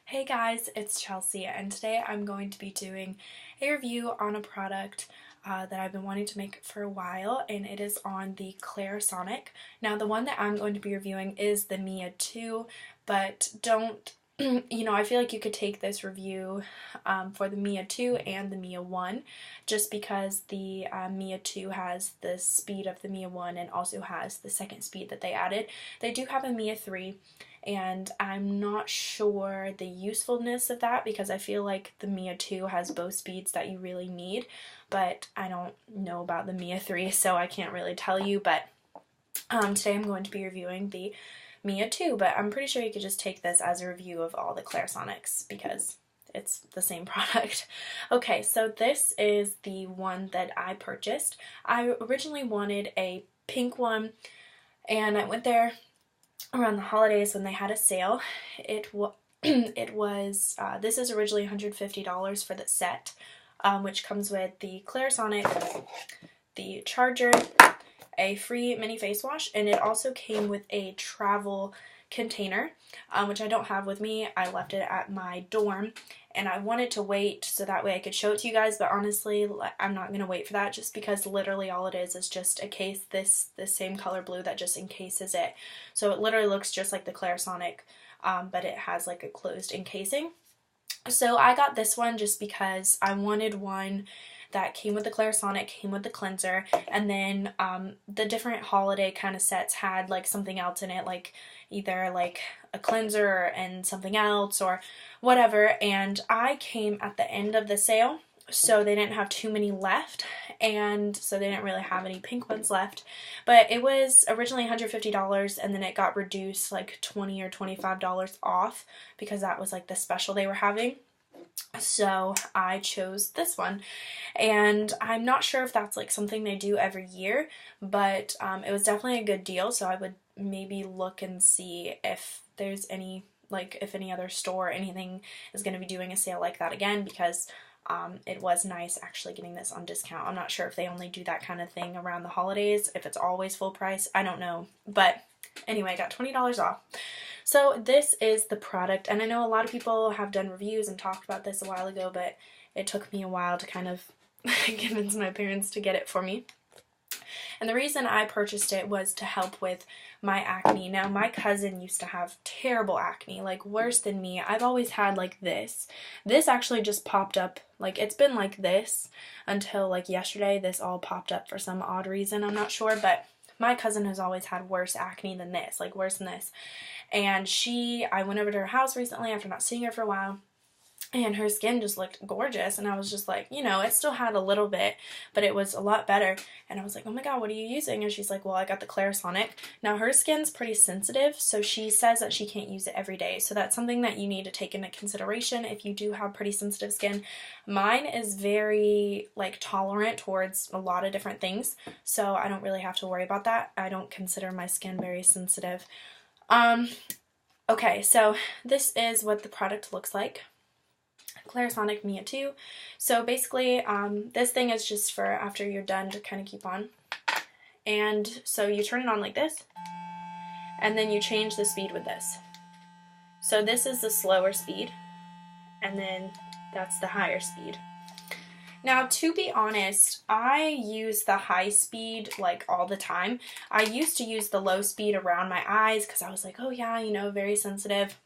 Hey guys, it's Chelsea, and today I'm going to be doing a review on a product that I've been wanting to make for a while, and it is on the Clarisonic. Now, the one that I'm going to be reviewing is the Mia 2, but don't, I feel like you could take this review for the Mia 2 and the Mia 1, just because the Mia 2 has the speed of the Mia 1 and also has the second speed that they added. They do have a Mia 3, and I'm not sure the usefulness of that because I feel like the Mia 2 has both speeds that you really need, but I don't know about the Mia 3, so I can't really tell you. But today I'm going to be reviewing the Mia 2, but I'm pretty sure you could just take this as a review of all the Clarisonics because it's the same product. Okay, so this is the one that I purchased. I originally wanted a pink one, and I went there around the holidays when they had a sale. It was this is originally $150 for the set, which comes with the Clarisonic, the charger, a free mini face wash, and it also came with a travel container, which I don't have with me. I left it at my dorm, and I wanted to wait so that way I could show it to you guys, but honestly, I'm not going to wait for that just because literally all it is just a case, this same color blue that just encases it. So it literally looks just like the Clarisonic, but it has like a closed encasing. So I got this one just because I wanted one that came with the Clarisonic, came with the cleanser, and then the different holiday kind of sets had like something else in it, like either like a cleanser and something else or whatever, and I came at the end of the sale, so they didn't have too many left, and so they didn't really have any pink ones left, but it was originally $150 and then it got reduced like $20 or $25 off because that was like the special they were having. So I chose this one, and I'm not sure if that's like something they do every year, but it was definitely a good deal, so I would maybe look and see if there's any, like if any other store or anything is going to be doing a sale like that again, because it was nice actually getting this on discount. I'm not sure if they only do that kind of thing around the holidays, if it's always full price, I don't know, but anyway, I got $20 off. So this is the product, and I know a lot of people have done reviews and talked about this a while ago, but it took me a while to kind of convince my parents to get it for me. And the reason I purchased it was to help with my acne. Now, my cousin used to have terrible acne, like worse than me. I've always had like this. This actually just popped up, like it's been like this until like yesterday. This all popped up for some odd reason, I'm not sure, but my cousin has always had worse acne than this, like worse than this. And I went over to her house recently after not seeing her for a while, and her skin just looked gorgeous, and I was just like, it still had a little bit, but it was a lot better, and I was like, oh my god, what are you using? And she's like, well, I got the Clarisonic. Now, her skin's pretty sensitive, so she says that she can't use it every day, so that's something that you need to take into consideration if you do have pretty sensitive skin. Mine is very, like, tolerant towards a lot of different things, so I don't really have to worry about that. I don't consider my skin very sensitive. Okay, so this is what the product looks like. Clarisonic Mia 2. So basically, this thing is just for after you're done to kind of keep on. And so you turn it on like this, and then you change the speed with this. So this is the slower speed, and then that's the higher speed. Now, to be honest, I use the high speed like all the time. I used to use the low speed around my eyes because I was like, oh yeah, very sensitive.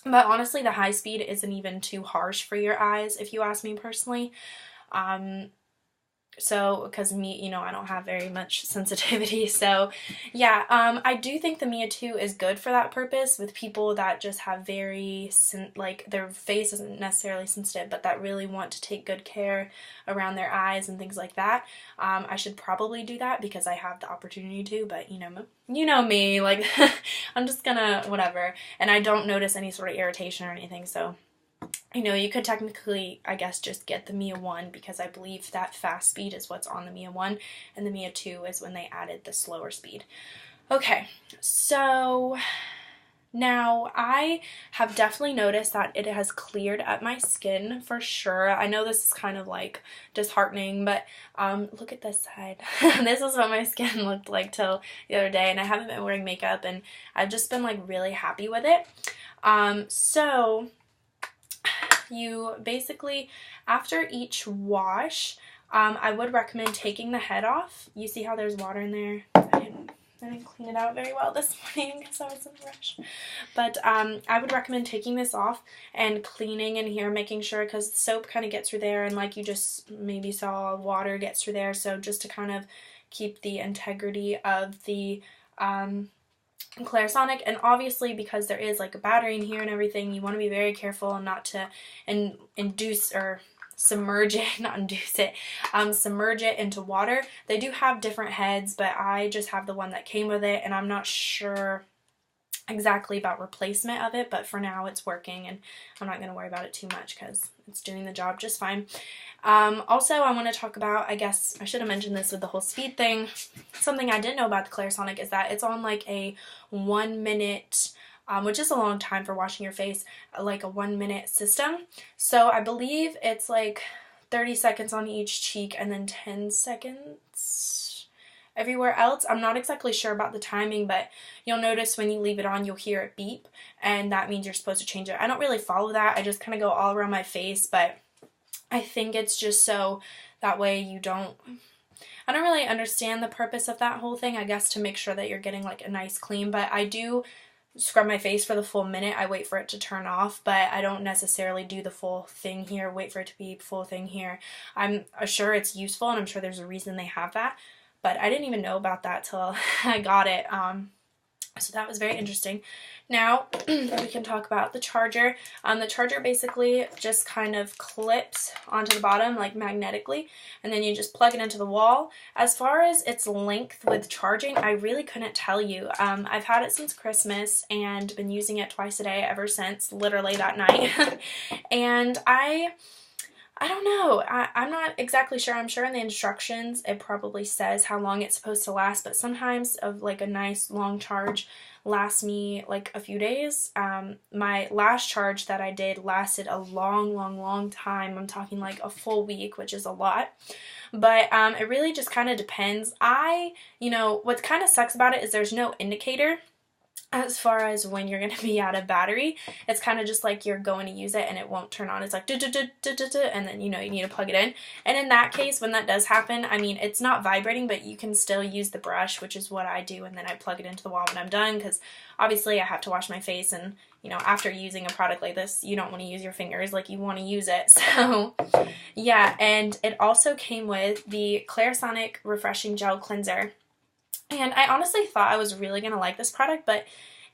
But honestly, the high speed isn't even too harsh for your eyes, if you ask me personally. So, because me, I don't have very much sensitivity, so yeah, I do think the Mia 2 is good for that purpose with people that just have very, like, their face isn't necessarily sensitive, but that really want to take good care around their eyes and things like that. I should probably do that because I have the opportunity to, but you know me, like, I'm just gonna, whatever, and I don't notice any sort of irritation or anything, so you could technically, I guess, just get the Mia 1 because I believe that fast speed is what's on the Mia 1, and the Mia 2 is when they added the slower speed. Okay, so now I have definitely noticed that it has cleared up my skin for sure. I know this is kind of like disheartening, but look at this side. This is what my skin looked like till the other day, and I haven't been wearing makeup, and I've just been like really happy with it. So you basically, after each wash, I would recommend taking the head off. You see how there's water in there? I didn't clean it out very well this morning because I was in a rush. But I would recommend taking this off and cleaning in here, making sure, because the soap kind of gets through there, and like you just maybe saw, water gets through there. So just to kind of keep the integrity of the Clarisonic, and obviously because there is like a battery in here and everything, you want to be very careful not to induce or submerge it, not induce it, submerge it into water. They do have different heads, but I just have the one that came with it, and I'm not sure exactly about replacement of it, but for now it's working, and I'm not going to worry about it too much because it's doing the job just fine. Also, I want to talk about, I guess I should have mentioned this with the whole speed thing. Something I didn't know about the Clarisonic is that it's on like a 1 minute, which is a long time for washing your face, like a 1 minute system. So I believe it's like 30 seconds on each cheek and then 10 seconds everywhere else. I'm not exactly sure about the timing, but you'll notice when you leave it on, you'll hear it beep, and that means you're supposed to change it. I don't really follow that. I just kind of go all around my face, but I think it's just so that way you don't, I don't really understand the purpose of that whole thing. I guess to make sure that you're getting like a nice clean, but I do scrub my face for the full minute. I wait for it to turn off, but I don't necessarily do the full thing here, wait for it to be full thing here. I'm sure it's useful, and I'm sure there's a reason they have that, but I didn't even know about that till I got it. So that was very interesting. Now we can talk about the charger. The charger basically just kind of clips onto the bottom like magnetically, and then you just plug it into the wall. As far as its length with charging, I really couldn't tell you. I've had it since Christmas and been using it twice a day ever since, literally that night. And I don't know. I'm not exactly sure. I'm sure in the instructions it probably says how long it's supposed to last, but sometimes of like a nice long charge lasts me like a few days. My last charge that I did lasted a long time. I'm talking like a full week, which is a lot. But it really just kind of depends. What kind of sucks about it is there's no indicator as far as when you're going to be out of battery. It's kind of just like you're going to use it and it won't turn on. It's like and then you need to plug it in. And in that case, when that does happen, I mean, it's not vibrating, but you can still use the brush, which is what I do, and then I plug it into the wall when I'm done, because obviously I have to wash my face, and after using a product like this, you don't want to use your fingers, like you want to use it. So yeah, and it also came with the Clarisonic Refreshing Gel Cleanser. And I honestly thought I was really going to like this product, but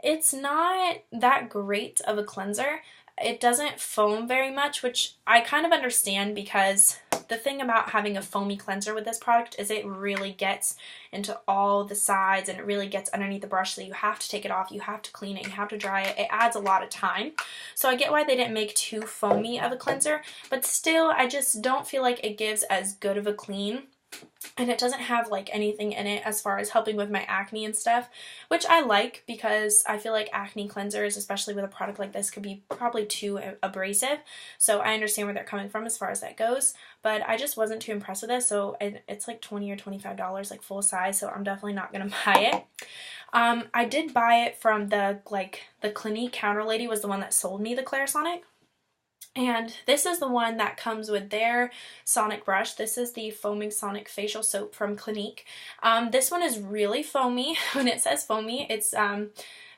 it's not that great of a cleanser. It doesn't foam very much, which I kind of understand, because the thing about having a foamy cleanser with this product is it really gets into all the sides and it really gets underneath the brush, so you have to take it off, you have to clean it, you have to dry it. It adds a lot of time. So I get why they didn't make too foamy of a cleanser, but still I just don't feel like it gives as good of a clean. And it doesn't have like anything in it as far as helping with my acne and stuff, which I like, because I feel like acne cleansers, especially with a product like this, could be probably too abrasive. So I understand where they're coming from as far as that goes, but I just wasn't too impressed with this. So it's like $20 or $25, like full size, so I'm definitely not going to buy it. I did buy it from the Clinique counter lady, was the one that sold me the Clarisonic. And this is the one that comes with their Sonic brush. This is the Foaming Sonic Facial Soap from Clinique. This one is really foamy. When it says foamy, it's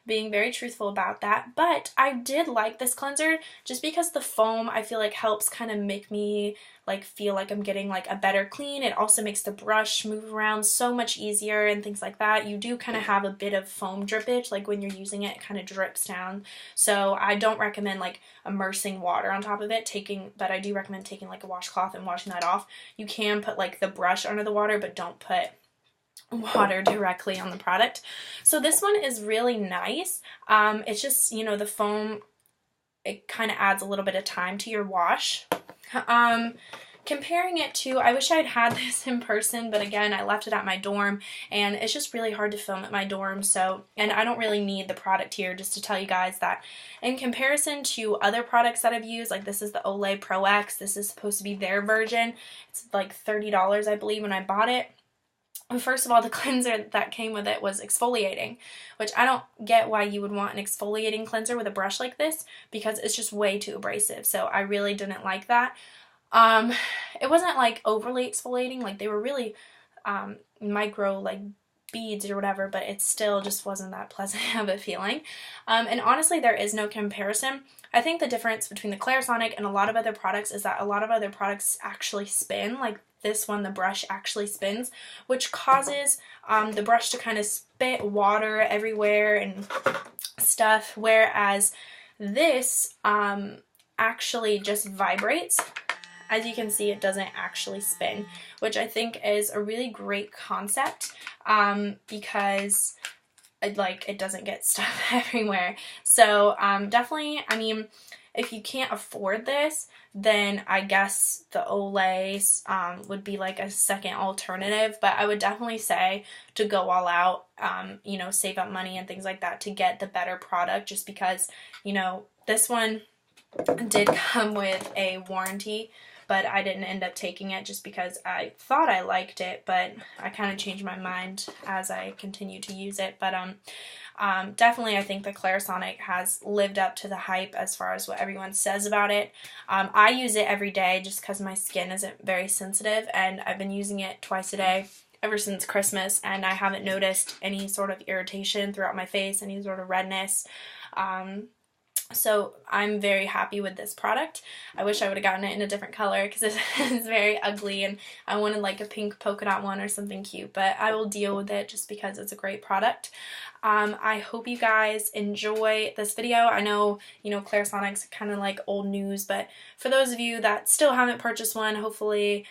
being very truthful about that. But I did like this cleanser just because the foam, I feel like, helps kind of make me like feel like I'm getting like a better clean. It also makes the brush move around so much easier and things like that. You do kind of have a bit of foam drippage, like when you're using it, it kind of drips down. So I don't recommend like immersing water on top of it, but I do recommend taking like a washcloth and washing that off. You can put like the brush under the water, but don't put water directly on the product. So this one is really nice. It's just, the foam, it kind of adds a little bit of time to your wash. Comparing it to, I wish I had this in person, but again, I left it at my dorm, and it's just really hard to film at my dorm, and I don't really need the product here, just to tell you guys that in comparison to other products that I've used, like this is the Olay Pro X, this is supposed to be their version, it's like $30, I believe, when I bought it. First of all, the cleanser that came with it was exfoliating, which I don't get why you would want an exfoliating cleanser with a brush like this, because it's just way too abrasive. So I really didn't like that. It wasn't like overly exfoliating, like they were really micro like beads or whatever, but it still just wasn't that pleasant of a feeling. And honestly, there is no comparison. I think the difference between the Clarisonic and a lot of other products is that a lot of other products actually spin. Like this one, the brush actually spins, which causes the brush to kind of spit water everywhere and stuff, whereas this actually just vibrates. As you can see, it doesn't actually spin, which I think is a really great concept because it doesn't get stuff everywhere. So definitely, I mean, if you can't afford this, then I guess the Olay would be like a second alternative, but I would definitely say to go all out, you know, save up money and things like that to get the better product, just because, you know, this one did come with a warranty, but I didn't end up taking it just because I thought I liked it, but I kind of changed my mind as I continued to use it. But definitely I think the Clarisonic has lived up to the hype as far as what everyone says about it. I use it every day just because my skin isn't very sensitive, and I've been using it twice a day ever since Christmas, and I haven't noticed any sort of irritation throughout my face, any sort of redness. So I'm very happy with this product. I wish I would have gotten it in a different color because it's very ugly, and I wanted like a pink polka dot one or something cute, but I will deal with it just because it's a great product. I hope you guys enjoy this video. I know, you know, Clarisonic's kind of like old news, but for those of you that still haven't purchased one, hopefully,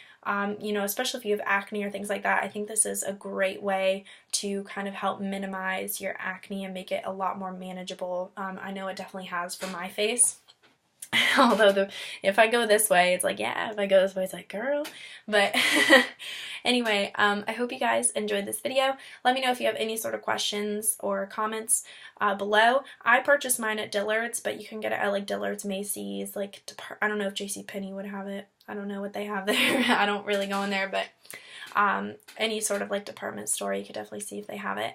you know, especially if you have acne or things like that, I think this is a great way to kind of help minimize your acne and make it a lot more manageable. I know it definitely has for my face. Although if I go this way, it's like, yeah, if I go this way, it's like, girl. But anyway, I hope you guys enjoyed this video. Let me know if you have any sort of questions or comments below. I purchased mine at Dillard's, but you can get it at like Dillard's, Macy's, like, I don't know if JCPenney would have it. I don't know what they have there. I don't really go in there, but any sort of like department store, you could definitely see if they have it.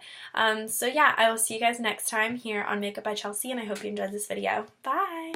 So yeah, I will see you guys next time here on Makeup by Chelsea, and I hope you enjoyed this video. Bye!